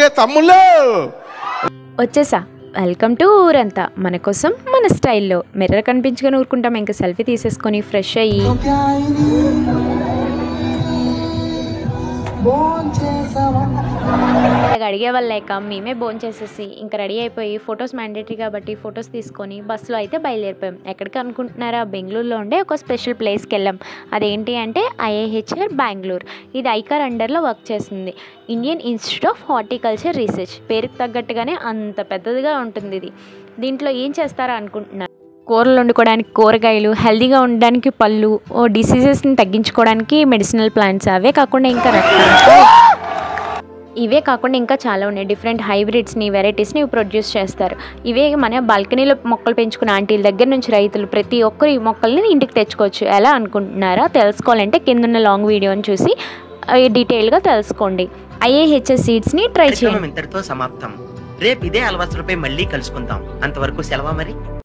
Okay తమ్ముళ్ళు వచ్చేసా. Welcome to ఊరంతా మన కోసం మన స్టైల్లో. మిర్రర్ కనిపించుకొని ఊరుకుంటాం, ఇంకా సెల్ఫీ తీసేసుకొని ఫ్రెష్ అయ్యి అడిగే వాళ్ళు లేక మేమే బోన్ చేసేసి ఇంకా రెడీ అయిపోయి ఫొటోస్ మ్యాండేటరీ కాబట్టి ఫొటోస్ తీసుకొని బస్సులో అయితే బయలుదేరిపోయాం. ఎక్కడికి అనుకుంటున్నారా? బెంగళూరులో ఉండే ఒక స్పెషల్ ప్లేస్కి వెళ్ళాం. అదేంటి అంటే ఐఐహెచ్ఆర్ బెంగళూరు. ఇది ఐకార్ అండర్లో వర్క్ చేస్తుంది, Indian institute of horticulture research. పేరుకి తగ్గట్టుగానే అంత పెద్దదిగా ఉంటుంది ఇది. దీంట్లో ఏం చేస్తారా అనుకుంటున్నారు? కూరలు వండుకోవడానికి కూరగాయలు, హెల్తీగా ఉండడానికి పళ్ళు, డిసీజెస్ని తగ్గించుకోవడానికి మెడిసినల్ ప్లాంట్స్, ఇవే కాకుండా ఇంకా చాలా ఉన్నాయి. డిఫరెంట్ హైబ్రిడ్స్ని, వెరైటీస్ని ప్రొడ్యూస్ చేస్తారు. ఇవే మన బాల్కనీలో మొక్కలు పెంచుకున్న ఆంటీల దగ్గర నుంచి రైతులు ప్రతి ఒక్కరు ఈ మొక్కల్ని ఇంటికి తెచ్చుకోవచ్చు. ఎలా అనుకుంటున్నారా? తెలుసుకోవాలంటే కింద లాంగ్ వీడియోని చూసి డీటెయిల్గా తెలుసుకోండి. ఐఐహెచ్ఎస్ సీడ్స్ని ట్రై చేయండి. ఇంతటితో సమాప్తం. రేపు ఇదే అలవాసులపై మళ్ళీ కలుసుకుందాం. అంతవరకు సెలవు మరి.